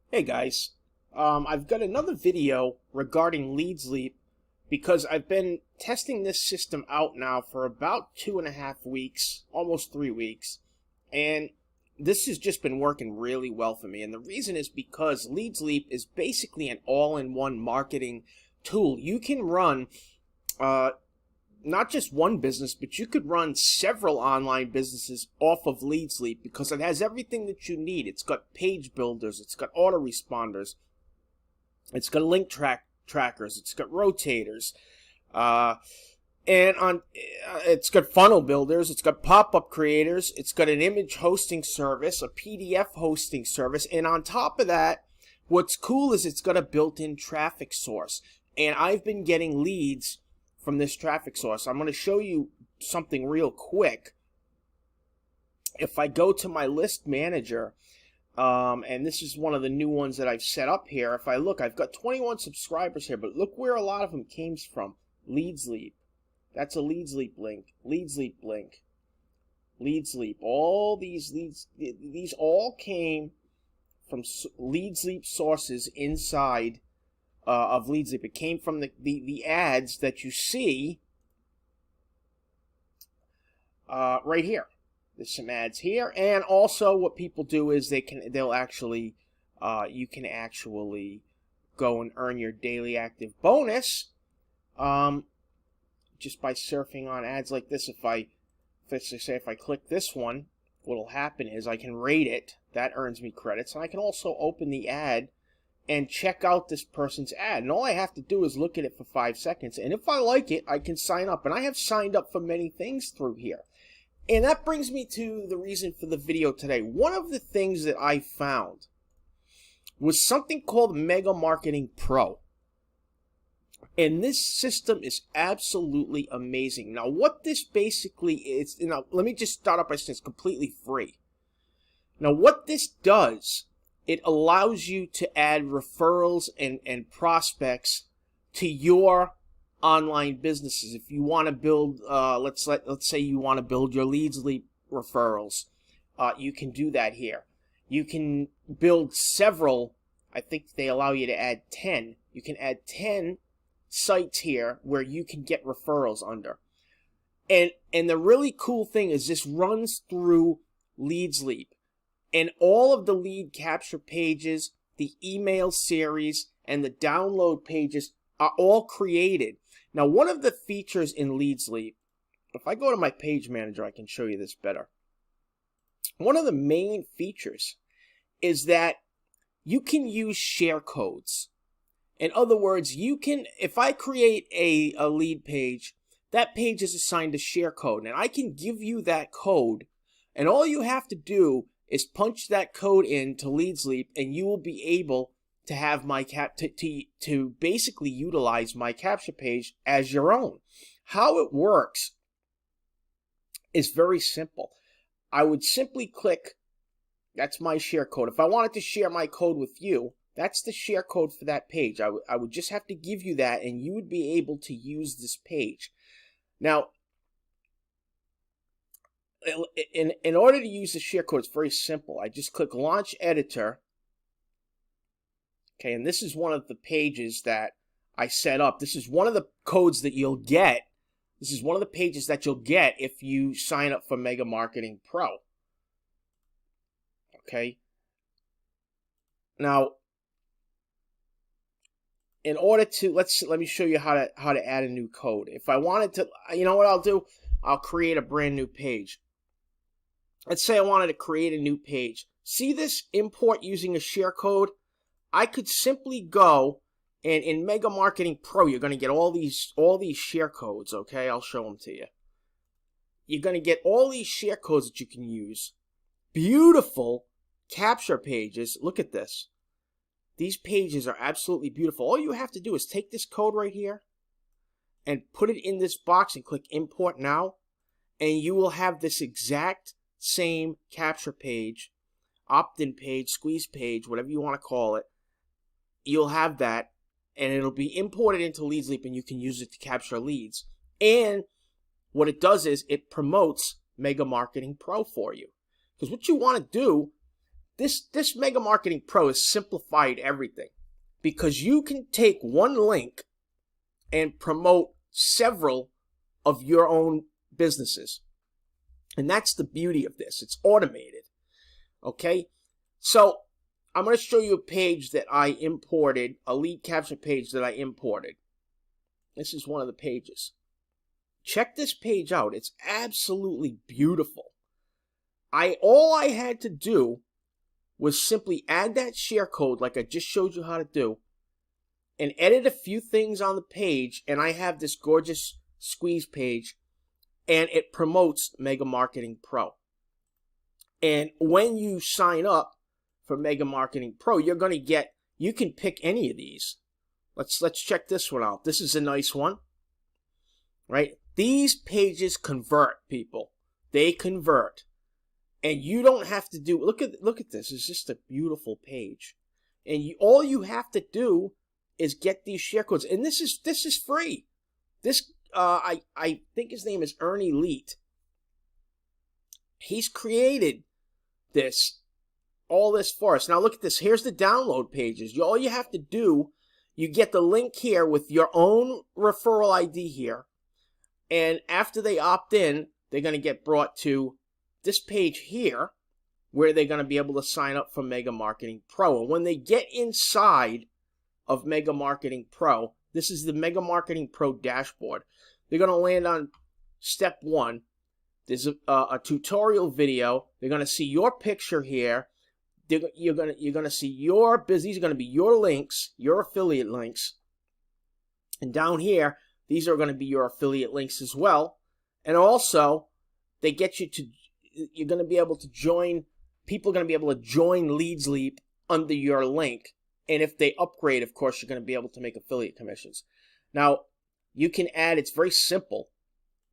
Hey guys, I've got another video regarding LeadsLeap because I've been testing this system out now for about 2.5 weeks, almost 3 weeks, and this has just been working really well for me. And the reason is because LeadsLeap is basically an all-in-one marketing tool. You can run uh, not just one business, but you could run several online businesses off of LeadsLeap because it has everything that you need. It's got page builders, it's got autoresponders, it's got link trackers, it's got rotators, it's got funnel builders, it's got pop-up creators, it's got an image hosting service, a PDF hosting service, and on top of that, what's cool is it's got a built-in traffic source. And I've been getting leads from this traffic source. I'm going to show you something real quick. If I go to my list manager, and this is one of the new ones that I've set up here. If I look, I've got 21 subscribers here, but look where a lot of them came from. LeadsLeap. That's a LeadsLeap link. LeadsLeap link. LeadsLeap. All these leads, these all came from LeadsLeap sources inside of LeadsLeap. It came from the ads that you see right here. There's some ads here, and also what people do is you can actually go and earn your daily active bonus just by surfing on ads like this. If I click this one, what'll happen is I can rate it. That earns me credits, and I can also open the ad and check out this person's ad. And all I have to do is look at it for 5 seconds. And if I like it, I can sign up. And I have signed up for many things through here. And that brings me to the reason for the video today. One of the things that I found was something called Mega Marketing Pro. And this system is absolutely amazing. Now, what this basically is, let me just start off by saying it's completely free. Now, what this does, it allows you to add referrals and prospects to your online businesses. If you want to build, let's say you want to build your LeadsLeap referrals, you can do that here. You can build several. I think they allow you to add 10. You can add 10 sites here where you can get referrals under. And the really cool thing is this runs through LeadsLeap. And all of the lead capture pages, the email series, and the download pages are all created. Now, one of the features in LeadsLeap, if I go to my page manager, I can show you this better. One of the main features is that you can use share codes. In other words, if I create a lead page, that page is assigned a share code, and I can give you that code, and all you have to do is punch that code into LeadsLeap, and you will be able to have my to basically utilize my capture page as your own. How it works is very simple. I would simply click, that's my share code. If I wanted to share my code with you, that's the share code for that page. I would just have to give you that, and you would be able to use this page. Now, in order to use the share code, it's very simple. I just click Launch Editor. Okay, and this is one of the pages that I set up. This is one of the codes that you'll get. This is one of the pages that you'll get if you sign up for Mega Marketing Pro. Okay. Now, in order to let me show you how to add a new code. If I wanted to, you know what I'll do? I'll create a brand new page. Let's say I wanted to create a new page. See this import using a share code? I could simply go, and in Mega Marketing Pro, you're going to get all these share codes, okay? I'll show them to you. You're going to get all these share codes that you can use. Beautiful capture pages. Look at this. These pages are absolutely beautiful. All you have to do is take this code right here and put it in this box and click Import Now, and you will have this exact same capture page, opt-in page, squeeze page, whatever you want to call it. You'll have that, and it'll be imported into LeadsLeap, and you can use it to capture leads. And what it does is it promotes Mega Marketing Pro for you. Because what you want to do This Mega Marketing Pro has simplified everything, because you can take one link and promote several of your own businesses. And that's the beauty of this. It's automated. Okay? So I'm going to show you a page that I imported, a lead capture page that I imported. This is one of the pages. Check this page out. It's absolutely beautiful. All I had to do was simply add that share code like I just showed you how to do, and edit a few things on the page, and I have this gorgeous squeeze page, and it promotes Mega Marketing Pro. And when you sign up for Mega Marketing Pro, you're going to get, you can pick any of these. Let's check this one out. This is a nice one, right? These pages convert, people. They convert. And you don't have to do, look at this. It's just a beautiful page. And all you have to do is get these share codes. And this is free. This I think his name is LeadsLeap. He's created all this for us. Now look at this. Here's the download pages. All you have to do, you get the link here with your own referral ID here. And after they opt in, they're going to get brought to this page here, where they're going to be able to sign up for Mega Marketing Pro. And when they get inside of Mega Marketing Pro, this is the Mega Marketing Pro dashboard. They're going to land on step 1. There's a tutorial video. They're going to see your picture here. You're going to see your business. These are going to be your links, your affiliate links. And down here, these are going to be your affiliate links as well. And also, they get you to, you're going to be able to join, people are going to be able to join LeadsLeap under your link. And if they upgrade, of course, you're going to be able to make affiliate commissions. Now, you can add, it's very simple.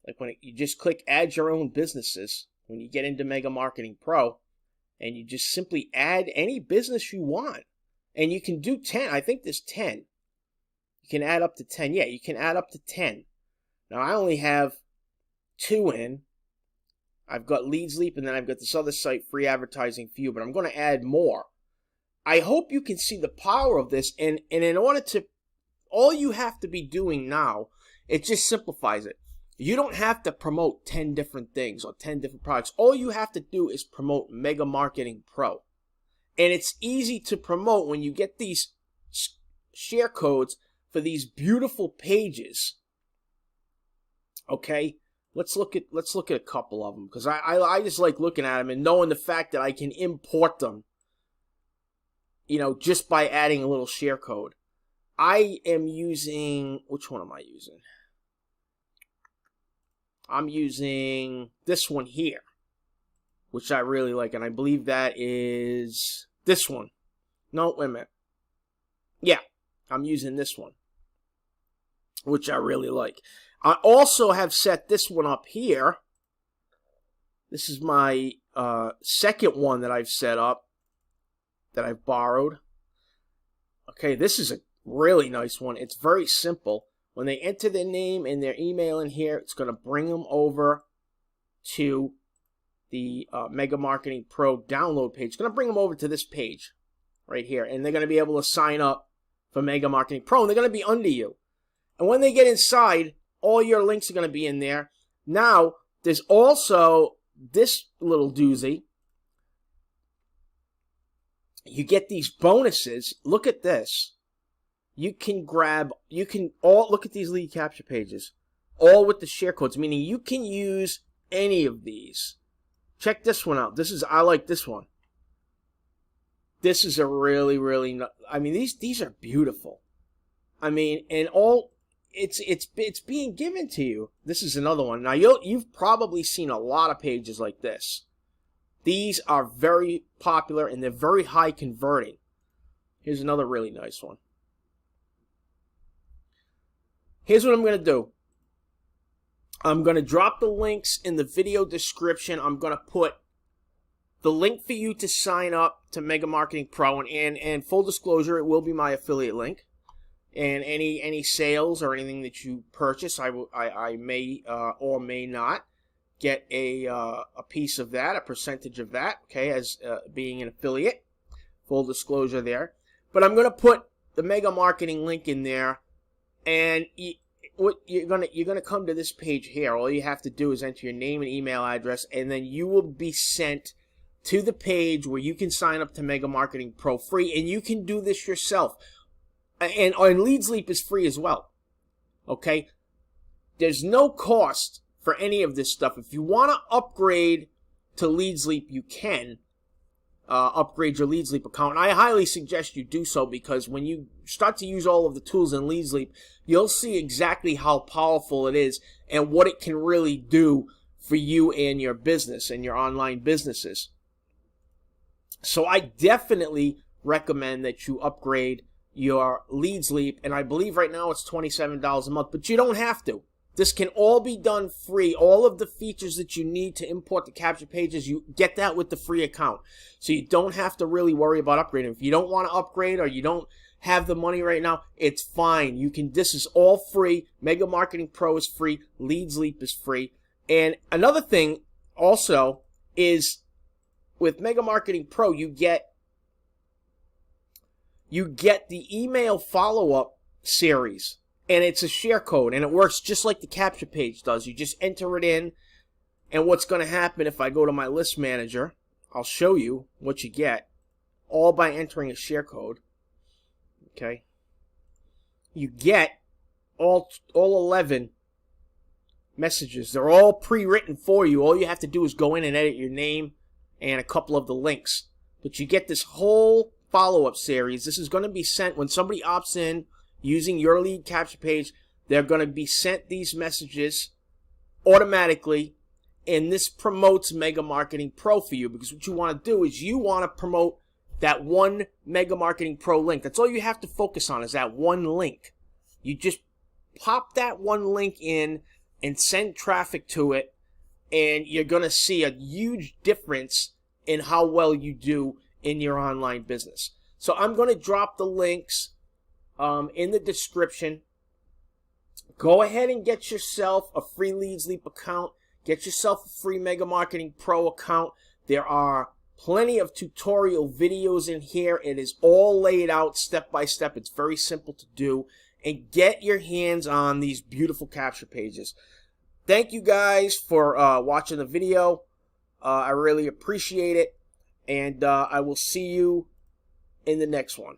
Like you just click add your own businesses when you get into Mega Marketing Pro, and you just simply add any business you want. And you can do 10. I think there's 10. You can add up to 10. Yeah, you can add up to 10. Now, I only have 2 in. I've got LeadsLeap, and then I've got this other site, Free Advertising for You, but I'm going to add more. I hope you can see the power of this, and in order to, all you have to be doing now, it just simplifies it. You don't have to promote 10 different things or 10 different products. All you have to do is promote Mega Marketing Pro. And it's easy to promote when you get these share codes for these beautiful pages. Okay? Let's look at a couple of them, because I just like looking at them and knowing the fact that I can import them, you know, just by adding a little share code. I am using, which one am I using? I'm using this one here, which I really like, and I believe that is this one. No, wait a minute. Yeah, I'm using this one, which I really like. I also have set this one up here. This is my second one that I've set up, that I've borrowed. Okay, this is a really nice one. It's very simple. When they enter their name and their email in here, it's going to bring them over to the Mega Marketing Pro download page. It's going to bring them over to this page right here. And they're going to be able to sign up for Mega Marketing Pro. And they're going to be under you. And when they get inside, all your links are going to be in there. Now, there's also this little doozy. You get these bonuses. Look at this. You can look at these lead capture pages, all with the share codes, meaning you can use any of these. Check this one out. I like this one. This is a really, really, I mean, these are beautiful. I mean, and it's being given to you. This is another one. Now, you've probably seen a lot of pages like this. These are very popular, and they're very high converting. Here's another really nice one. Here's what I'm going to do. I'm going to drop the links in the video description. I'm going to put the link for you to sign up to Mega Marketing Pro. And full disclosure, it will be my affiliate link. And any sales or anything that you purchase, I may or may not get a piece of that, a percentage of that, okay, as being an affiliate. Full disclosure there. But I'm going to put the mega marketing link in there, and what you're gonna come to this page here. All you have to do is enter your name and email address, and then you will be sent to the page where you can sign up to Mega Marketing Pro free, and you can do this yourself. And LeadsLeap is free as well. Okay, there's no cost for any of this stuff. If you want to upgrade to LeadsLeap, you can upgrade your LeadsLeap account. And I highly suggest you do so, because when you start to use all of the tools in LeadsLeap, you'll see exactly how powerful it is and what it can really do for you and your business and your online businesses. So I definitely recommend that you upgrade your LeadsLeap, and I believe right now it's $27 a month, but you don't have to. This can all be done free. All of the features that you need to import the capture pages, you get that with the free account. So you don't have to really worry about upgrading. If you don't want to upgrade or you don't have the money right now, it's fine. You can. This is all free. Mega Marketing Pro is free. LeadsLeap is free. And another thing also is with Mega Marketing Pro, you get the email follow-up series. And it's a share code, and it works just like the capture page does. You just enter it in, and what's going to happen if I go to my list manager, I'll show you what you get, all by entering a share code. Okay. You get all 11 messages. They're all pre-written for you. All you have to do is go in and edit your name and a couple of the links. But you get this whole follow-up series. This is going to be sent when somebody opts in using your lead capture page. They're going to be sent these messages automatically, and this promotes Mega Marketing Pro for you, because what you want to do is you want to promote that one Mega Marketing Pro link. That's all you have to focus on, is that one link. You just pop that one link in and send traffic to it, and you're going to see a huge difference in how well you do in your online business. So I'm going to drop the links in the description. Go ahead and get yourself a free LeadsLeap account. Get yourself a free Mega Marketing Pro account. There are plenty of tutorial videos in here. It is all laid out step by step. It's very simple to do. And get your hands on these beautiful capture pages. Thank you guys for watching the video. I really appreciate it. And I will see you in the next one.